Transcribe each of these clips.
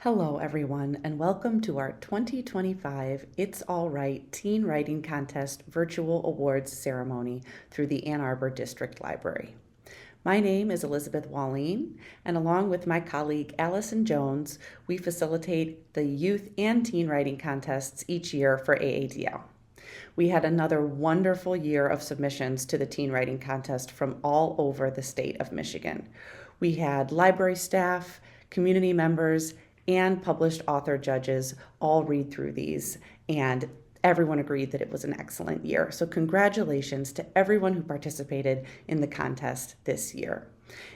Hello, everyone, and welcome to our 2025 It's All Right Teen Writing Contest Virtual Awards Ceremony through the Ann Arbor District Library. My name is Elizabeth Walleen, and along with my colleague Allison Jones, we facilitate the youth and teen writing contests each year for AADL. We had another wonderful year of submissions to the teen writing contest from all over the state of Michigan. We had library staff, community members, and published author judges all read through these, and everyone agreed that it was an excellent year. So congratulations to everyone who participated in the contest this year.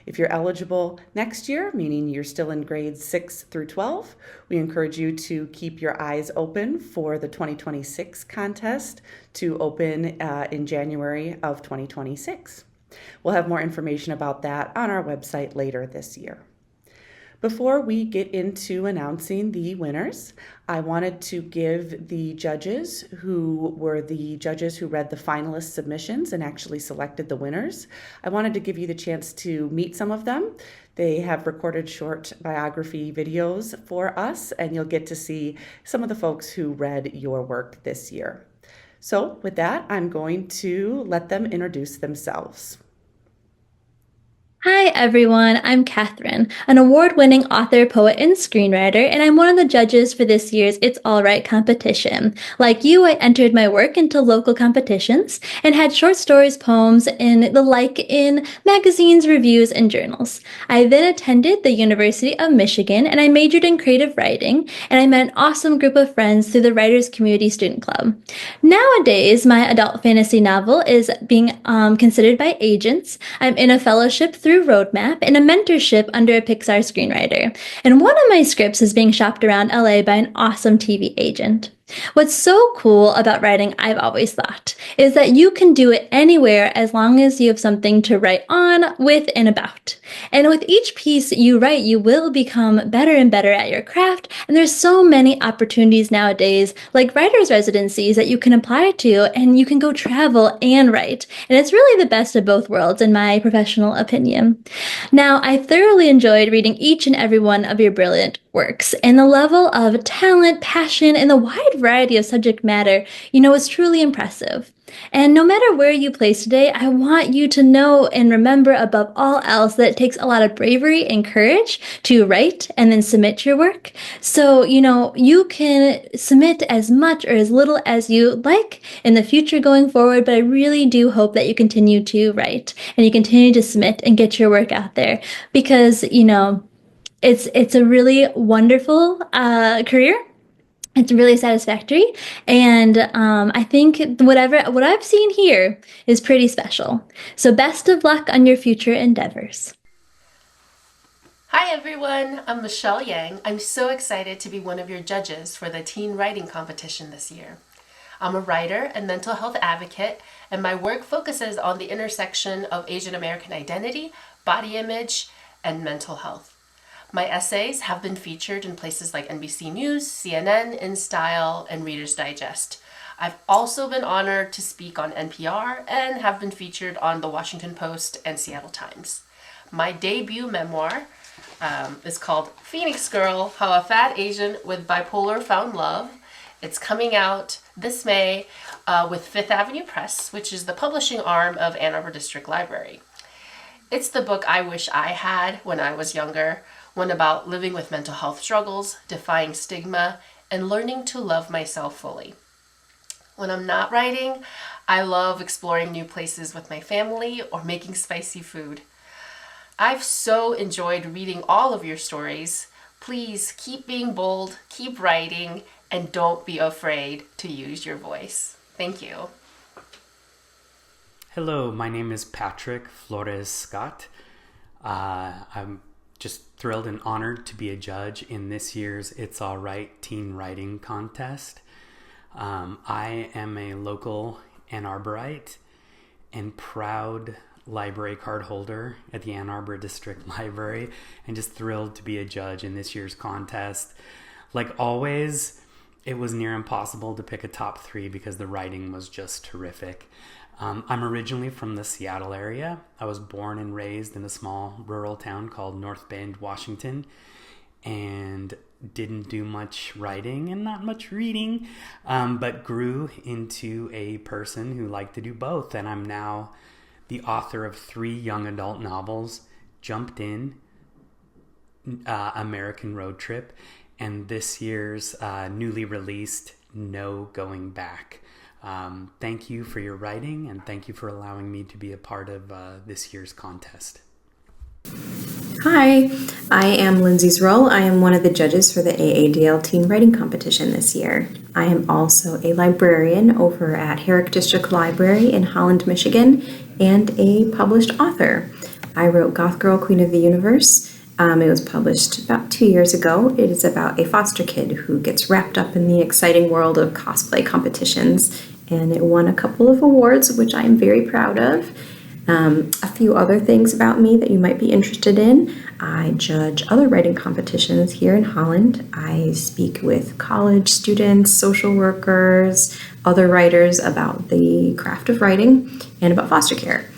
If you're eligible next year, meaning you're still in grades 6 through 12, we encourage you to keep your eyes open for the 2026 contest to open in January of 2026. We'll have more information about that on our website later this year. Before we get into announcing the winners, I wanted to give the judges who were the judges who read the finalist submissions and actually selected the winners. I wanted to give you the chance to meet some of them. They have recorded short biography videos for us, and you'll get to see some of the folks who read your work this year. So with that, I'm going to let them introduce themselves. Hi everyone, I'm Katherine, an award-winning author, poet, and screenwriter, and I'm one of the judges for this year's It's All Right competition. Like you, I entered my work into local competitions and had short stories, poems, and the like in magazines, reviews, and journals. I then attended the University of Michigan and I majored in creative writing, and I met an awesome group of friends through the Writers Community Student Club. Nowadays, my adult fantasy novel is being considered by agents. I'm in a fellowship through Roadmap and a mentorship under a Pixar screenwriter. And one of my scripts is being shopped around LA by an awesome TV agent. What's so cool about writing, I've always thought, is that you can do it anywhere as long as you have something to write on, with, and about. And with each piece you write, you will become better and better at your craft. And there's so many opportunities nowadays, like writer's residencies that you can apply to, and you can go travel and write. And it's really the best of both worlds, in my professional opinion. Now, I thoroughly enjoyed reading each and every one of your brilliant works, and the level of talent, passion, and the wide variety of subject matter, is truly impressive. And no matter where you place today, I want you to know and remember above all else that it takes a lot of bravery and courage to write and then submit your work. So, you can submit as much or as little as you like in the future going forward, but I really do hope that you continue to write and you continue to submit and get your work out there because, it's a really wonderful career. It's really satisfactory, and I think what I've seen here is pretty special. So best of luck on your future endeavors. Hi everyone, I'm Michelle Yang. I'm so excited to be one of your judges for the teen writing competition this year. I'm a writer and mental health advocate, and my work focuses on the intersection of Asian American identity, body image, and mental health. My essays have been featured in places like NBC News, CNN, InStyle, and Reader's Digest. I've also been honored to speak on NPR and have been featured on the Washington Post and Seattle Times. My debut memoir is called Phoenix Girl, How a Fat Asian with Bipolar Found Love. It's coming out this May with Fifth Avenue Press, which is the publishing arm of Ann Arbor District Library. It's the book I wish I had when I was younger, one about living with mental health struggles, defying stigma, and learning to love myself fully. When I'm not writing, I love exploring new places with my family or making spicy food. I've so enjoyed reading all of your stories. Please keep being bold, keep writing, and don't be afraid to use your voice. Thank you. Hello, my name is Patrick Flores Scott. I'm just thrilled and honored to be a judge in this year's It's All Right Teen Writing Contest. I am a local Ann Arborite and proud library card holder at the Ann Arbor District Library, and just thrilled to be a judge in this year's contest. Like always, it was near impossible to pick a top three because the writing was just terrific. I'm originally from the Seattle area. I was born and raised in a small rural town called North Bend, Washington. And didn't do much writing and not much reading, but grew into a person who liked to do both. And I'm now the author of 3 young adult novels, Jumped In, American Road Trip, and this year's newly released No Going Back. Thank you for your writing, and thank you for allowing me to be a part of this year's contest. Hi, I am Lindsay's role. I am one of the judges for the AADL Teen Writing Competition this year. I am also a librarian over at Herrick District Library in Holland, Michigan, and a published author. I wrote Goth Girl, Queen of the Universe. It was published about 2 years ago. It is about a foster kid who gets wrapped up in the exciting world of cosplay competitions, and it won a couple of awards, which I am very proud of. A few other things about me that you might be interested in. I judge other writing competitions here in Holland. I speak with college students, social workers, other writers about the craft of writing and about foster care.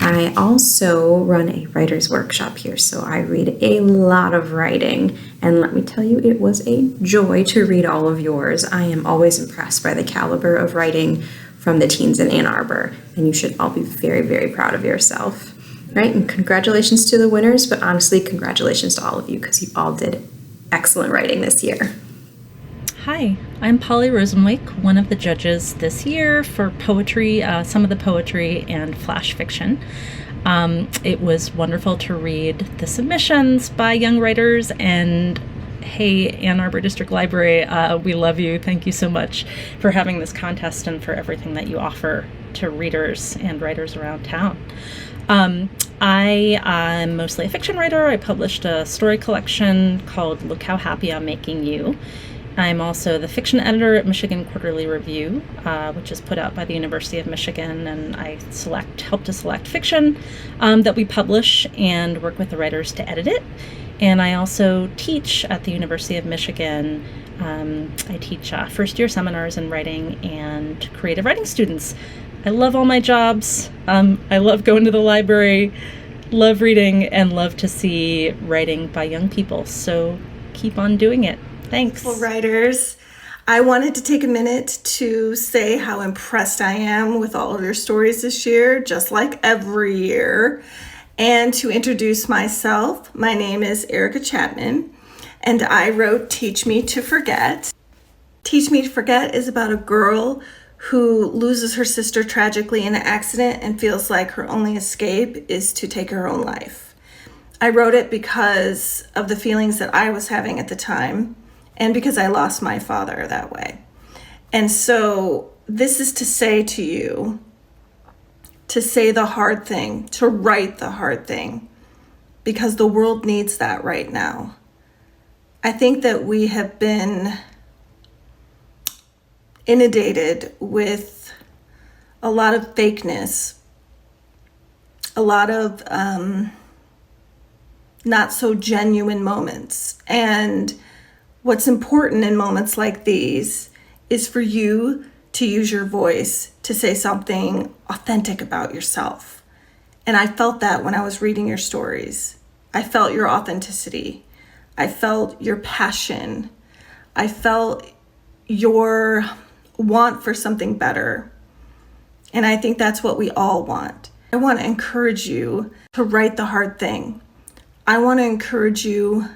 I also run a writer's workshop here, so I read a lot of writing, and let me tell you, it was a joy to read all of yours. I am always impressed by the caliber of writing from the teens in Ann Arbor, and you should all be very, very proud of yourself. Right? And congratulations to the winners, but honestly, congratulations to all of you, because you all did excellent writing this year. Hi, I'm Paulie Rosenwake, one of the judges this year for poetry, some of the poetry and flash fiction. It was wonderful to read the submissions by young writers, and hey, Ann Arbor District Library, we love you. Thank you so much for having this contest and for everything that you offer to readers and writers around town. I am mostly a fiction writer. I published a story collection called Look How Happy I'm Making You. I'm also the fiction editor at Michigan Quarterly Review, which is put out by the University of Michigan, and I help to select fiction that we publish and work with the writers to edit it. And I also teach at the University of Michigan. I teach first-year seminars in writing and creative writing students. I love all my jobs. I love going to the library, love reading, and love to see writing by young people. So keep on doing it. Thanks. Well, writers, I wanted to take a minute to say how impressed I am with all of your stories this year, just like every year. And to introduce myself, my name is Erica Chapman, and I wrote Teach Me to Forget. Teach Me to Forget is about a girl who loses her sister tragically in an accident and feels like her only escape is to take her own life. I wrote it because of the feelings that I was having at the time, and because I lost my father that way. And so this is to say to you, to say the hard thing, to write the hard thing, because the world needs that right now. I think that we have been inundated with a lot of fakeness, a lot of not so genuine moments. And what's important in moments like these is for you to use your voice to say something authentic about yourself. And I felt that when I was reading your stories. I felt your authenticity. I felt your passion. I felt your want for something better. And I think that's what we all want. I want to encourage you to write the hard thing. I want to encourage you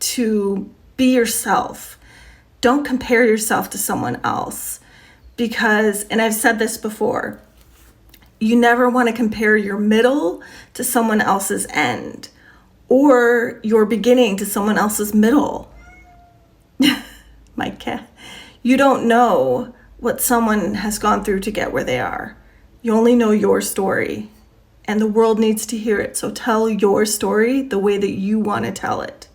to be yourself. Don't compare yourself to someone else, because, and I've said this before, you never want to compare your middle to someone else's end, or your beginning to someone else's middle. My cat. You don't know what someone has gone through to get where they are. You only know your story, and the world needs to hear it. So tell your story the way that you want to tell it.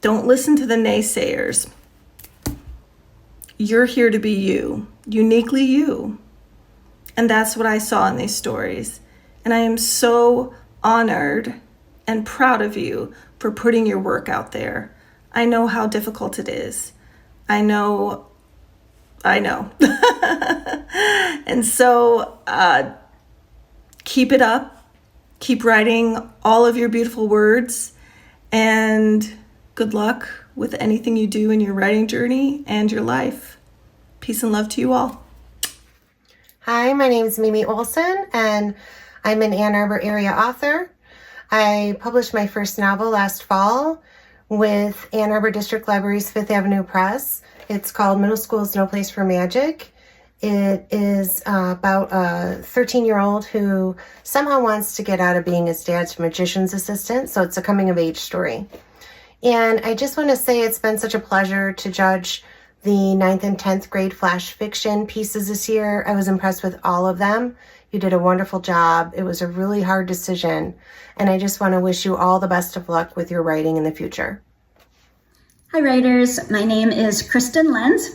Don't listen to the naysayers. You're here to be you, uniquely you. And that's what I saw in these stories. And I am so honored and proud of you for putting your work out there. I know how difficult it is. I know. And so keep it up. Keep writing all of your beautiful words. And good luck with anything you do in your writing journey and your life. Peace and love to you all. Hi, my name is Mimi Olson, and I'm an Ann Arbor area author. I published my first novel last fall with Ann Arbor District Library's Fifth Avenue Press. It's called Middle School's No Place for Magic. It is about a 13-year-old who somehow wants to get out of being his dad's magician's assistant, so it's a coming-of-age story. And I just want to say it's been such a pleasure to judge the 9th and 10th grade flash fiction pieces this year. I was impressed with all of them. You did a wonderful job. It was a really hard decision, and I just want to wish you all the best of luck with your writing in the future. Hi writers, my name is Kristen Lens.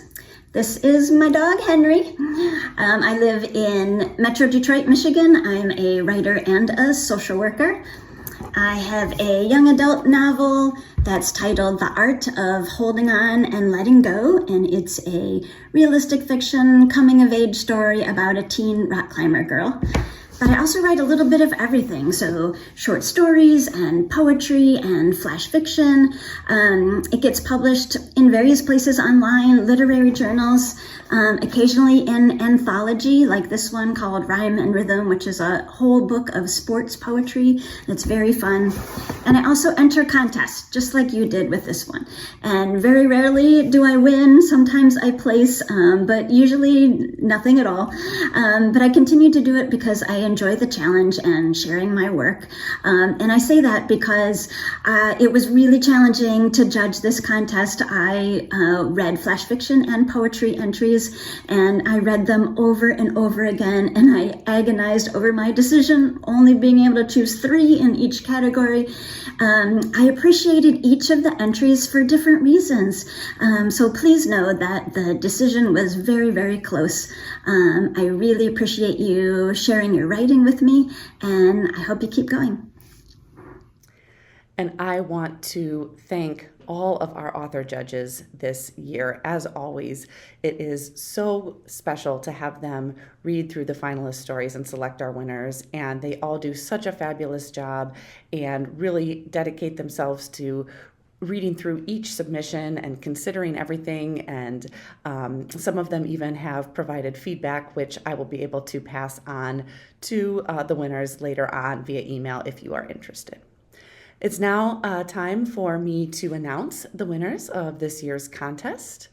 This is my dog, Henry. I live in Metro Detroit, Michigan. I'm a writer and a social worker. I have a young adult novel that's titled The Art of Holding On and Letting Go, and it's a realistic fiction coming-of-age story about a teen rock climber girl. But I also write a little bit of everything, so short stories and poetry and flash fiction. It gets published in various places online, literary journals, occasionally in anthology, like this one called Rhyme and Rhythm, which is a whole book of sports poetry. It's very fun. And I also enter contests, just like you did with this one. And very rarely do I win. Sometimes I place, but usually nothing at all. But I continue to do it because I enjoy the challenge and sharing my work. And I say that because it was really challenging to judge this contest. I read flash fiction and poetry entries, and I read them over and over again, and I agonized over my decision, only being able to choose 3 in each category. I appreciated each of the entries for different reasons. So please know that the decision was very, very close. I really appreciate you sharing your writing with me, and I hope you keep going. And I want to thank all of our author judges this year. As always, it is so special to have them read through the finalist stories and select our winners. And they all do such a fabulous job and really dedicate themselves to reading through each submission and considering everything. And some of them even have provided feedback, which I will be able to pass on to the winners later on via email if you are interested. It's now time for me to announce the winners of this year's contest.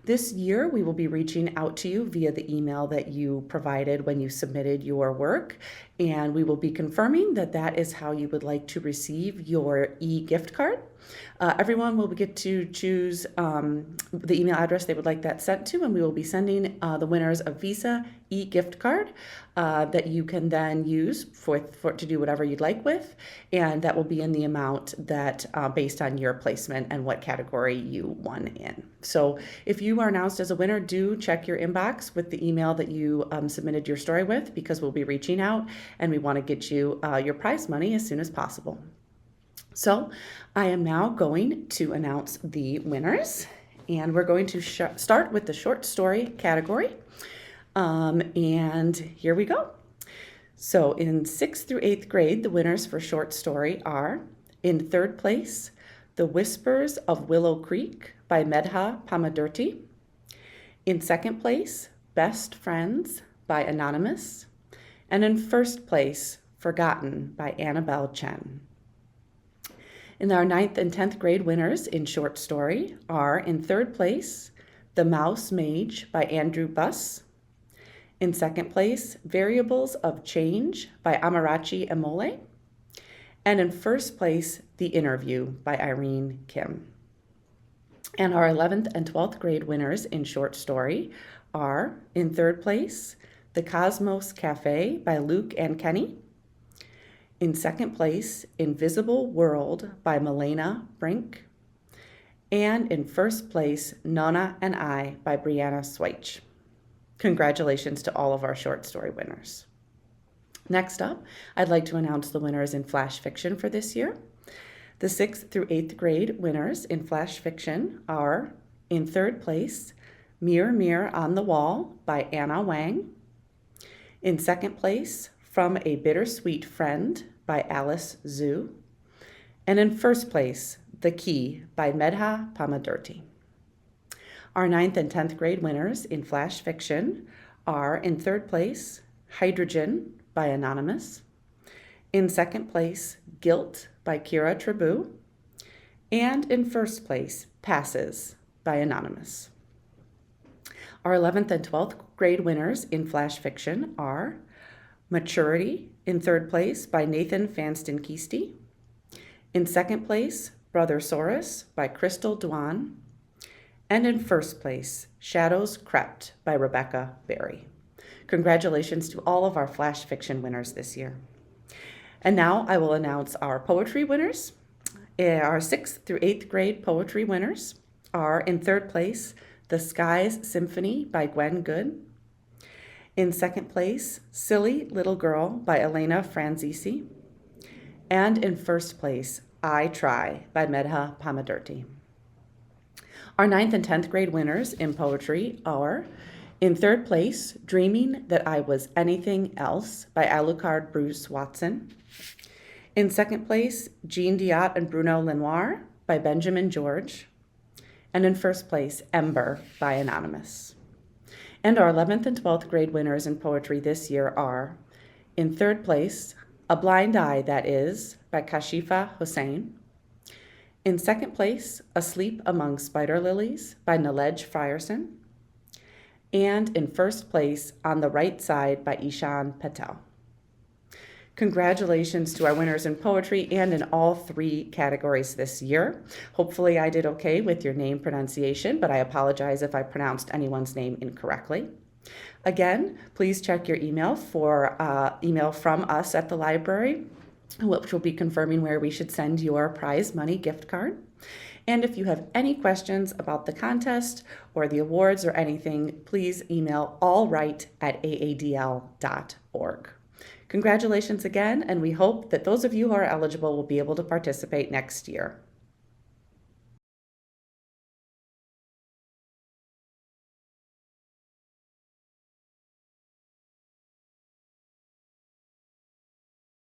This year, we will be reaching out to you via the email that you provided when you submitted your work, and we will be confirming that that is how you would like to receive your e-gift card. Everyone will get to choose the email address they would like that sent to, and we will be sending the winners a Visa e-gift card that you can then use for to do whatever you'd like with, and that will be in the amount that based on your placement and what category you won in. So if you are announced as a winner, do check your inbox with the email that you submitted your story with, because we'll be reaching out and we want to get you your prize money as soon as possible. So I am now going to announce the winners, and we're going to start with the short story category. And here we go. So in 6th through 8th grade, the winners for short story are, in 3rd place, The Whispers of Willow Creek by Medha Pamadurti. In 2nd place, Best Friends by Anonymous. And in 1st place, Forgotten by Annabelle Chen. And our 9th and 10th grade winners in short story are, in 3rd place, The Mouse Mage by Andrew Buss. In 2nd place, Variables of Change by Amarachi Emole. And in 1st place, The Interview by Irene Kim. And our 11th and 12th grade winners in short story are, in 3rd place, The Cosmos Cafe by Luke and Kenny. In 2nd place, Invisible World by Milena Brink. And in 1st place, Nona and I by Brianna Sweich. Congratulations to all of our short story winners. Next up, I'd like to announce the winners in flash fiction for this year. The 6th through 8th grade winners in flash fiction are, in 3rd place, Mirror, Mirror on the Wall by Anna Wang. In 2nd place, From a Bittersweet Friend by Alice Zhu. And in 1st place, The Key by Medha Pamadurti. Our 9th and 10th grade winners in flash fiction are, in 3rd place, Hydrogen by Anonymous. In 2nd place, Guilt by Kira Tribu. And in 1st place, Passes by Anonymous. Our 11th and 12th grade winners in flash fiction are Maturity in 3rd place by Nathan Fanston-Keesty. In 2nd place, Brother Saurus by Crystal Dwan. And in 1st place, Shadows Crept by Rebecca Berry. Congratulations to all of our flash fiction winners this year. And now I will announce our poetry winners. Our 6th through 8th grade poetry winners are, in 3rd place, The Skies Symphony by Gwen Good. In 2nd place, Silly Little Girl by Elena Franzisi. And in 1st place, I Try by Medha Pamadurti. Our 9th and 10th grade winners in poetry are, in 3rd place, Dreaming That I Was Anything Else by Alucard Bruce Watson. In 2nd place, Jean Diot and Bruno Lenoir by Benjamin George. And in 1st place, Ember by Anonymous. And our 11th and 12th grade winners in poetry this year are, in 3rd place, A Blind Eye That Is by Kashifa Hossein. In 2nd place, Asleep Among Spider Lilies by Nalej Frierson. And in 1st place, On the Right Side by Ishan Patel. Congratulations to our winners in poetry and in all 3 categories this year. Hopefully I did okay with your name pronunciation, but I apologize if I pronounced anyone's name incorrectly. Again, please check your email for email from us at the library, which will be confirming where we should send your prize money gift card. And if you have any questions about the contest or the awards or anything, please email allwrite@aadl.org. Congratulations again, and we hope that those of you who are eligible will be able to participate next year.